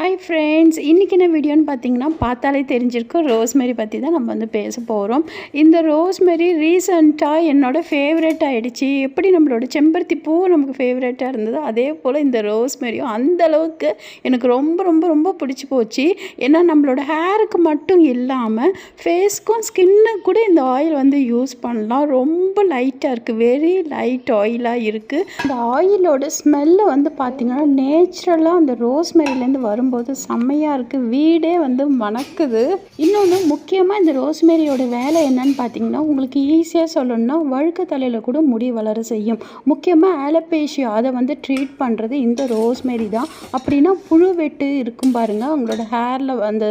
Hi friends, இன்றைக்கி என்ன வீடியோன்னு பார்த்தீங்கன்னா பார்த்தாலே தெரிஞ்சிருக்கும். ரோஸ்மெரி பற்றி தான் நம்ம வந்து பேச போகிறோம். இந்த ரோஸ்மெரி ரீசெண்டாக என்னோடய ஃபேவரட் ஆகிடுச்சு. எப்படி நம்மளோட செம்பருத்தி பூ நமக்கு ஃபேவரட்டாக இருந்ததோ அதே போல் இந்த ரோஸ்மெரியும் அந்தளவுக்கு எனக்கு ரொம்ப ரொம்ப ரொம்ப பிடிச்சி போச்சு. ஏன்னா நம்மளோட ஹேருக்கு மட்டும் இல்லாமல் ஃபேஸ்க்கும் ஸ்கின்னுக்கு கூட இந்த ஆயில் வந்து யூஸ் பண்ணலாம். ரொம்ப லைட்டாக இருக்குது, வெரி லைட் ஆயிலாக இருக்குது. இந்த ஆயிலோட ஸ்மெல்லு வந்து பார்த்திங்கன்னா நேச்சுரலாக அந்த ரோஸ்மெரிலேருந்து வரும்போது செம்மையாக இருக்குது. வீடே வந்து மணக்குது. இன்னொன்று முக்கியமாக இந்த ரோஸ்மெரியோட வேலை என்னன்னு பார்த்தீங்கன்னா, உங்களுக்கு ஈஸியாக சொல்லணும்னா வழுக்க தலையில் கூட முடி வளர செய்யும். முக்கியமாக ஆலோபேஷியா அதை வந்து ட்ரீட் பண்ணுறது இந்த ரோஸ்மெரி தான். அப்படின்னா புழு வெட்டு இருக்கும் பாருங்கள், உங்களோட ஹேரில் அந்த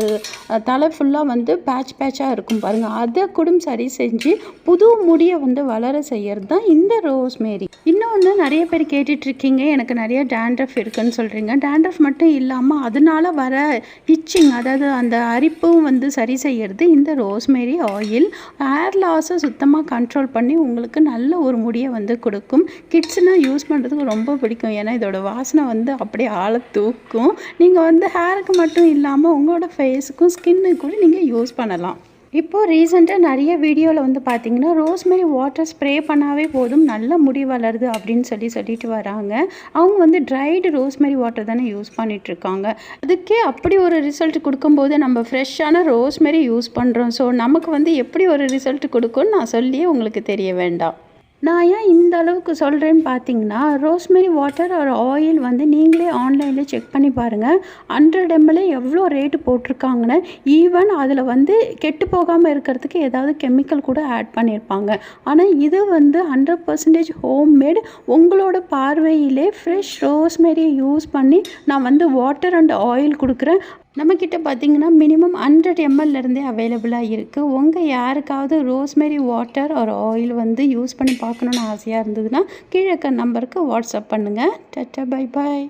தலை ஃபுல்லாக வந்து பேட்சாக இருக்கும் பாருங்கள், அதை கூட சரி செஞ்சு புது முடியை வந்து வளர செய்கிறது தான் இந்த ரோஸ்மெரி. இன்னொன்று நிறைய பேர் கேட்டுட்ருக்கீங்க, எனக்கு நிறைய டேண்ட்ரஃப் இருக்குதுன்னு சொல்கிறீங்க. டேண்ட்ரஃப் மட்டும் இல்லாமல் அதனால வர இச்சிங், அதாவது அந்த அரிப்பும் வந்து சரி செய்கிறது இந்த ரோஸ்மெரி ஆயில். ஹேர் லாஸை சுத்தமாக கண்ட்ரோல் பண்ணி உங்களுக்கு நல்ல ஒரு முடியை வந்து கொடுக்கும். கிட்ஸ்னால் யூஸ் பண்ணுறதுக்கு ரொம்ப பிடிக்கும். ஏன்னா இதோட வாசனை வந்து அப்படியே ஆளை தூக்கும். நீங்கள் வந்து ஹேருக்கு மட்டும் இல்லாமல் உங்களோட ஃபேஸுக்கும் ஸ்கின்னுக்கு கூட நீங்கள் யூஸ் பண்ணலாம். இப்போது ரீசெண்டாக நிறைய வீடியோவில் வந்து பார்த்திங்கன்னா ரோஸ்மெரி வாட்டர் ஸ்ப்ரே பண்ணாவே போதும் நல்ல முடி வளருது அப்படின்னு சொல்லிட்டு வராங்க. அவங்க வந்து ட்ரைடு ரோஸ்மெரி வாட்டர் தானே யூஸ் பண்ணிகிட்ருக்காங்க. அதுக்கே அப்படி ஒரு ரிசல்ட் கொடுக்கும்போது நம்ம ஃப்ரெஷ்ஷான ரோஸ்மெரி யூஸ் பண்ணுறோம். ஸோ நமக்கு வந்து எப்படி ஒரு ரிசல்ட் கொடுக்கும்னு நான் சொல்லியே உங்களுக்கு தெரிய வேண்டாம். நான் ஏன் இந்த அளவுக்கு சொல்கிறேன்னு பார்த்தீங்கன்னா, ரோஸ்மெரி வாட்டர் ஒரு ஆயில் வந்து நீங்களே ஆன்லைனில் செக் பண்ணி பாருங்கள். 100 ml எவ்வளோ ரேட்டு போட்டிருக்காங்கன்னு. ஈவன் அதில் வந்து கெட்டு போகாமல் இருக்கிறதுக்கு ஏதாவது கெமிக்கல் கூட ஆட் பண்ணியிருப்பாங்க. ஆனால் இது வந்து 100% ஹோம்மேட். உங்களோட பார்வையிலே ஃப்ரெஷ் ரோஸ்மெரியை யூஸ் பண்ணி நான் வந்து வாட்டர் அண்ட் ஆயில் கொடுக்குறேன். நம்மக்கிட்ட பார்த்திங்கன்னா மினிமம் 100 ml அவைலபிளாக இருக்குது. உங்கள் யாருக்காவது ரோஸ்மெரி வாட்டர் ஒரு ஆயில் வந்து யூஸ் பண்ணி பார்க்கணுன்னு ஆசையாக இருந்ததுன்னா கீழே இருக்க நம்பருக்கு வாட்ஸ்அப் பண்ணுங்கள். Tata, bye bye.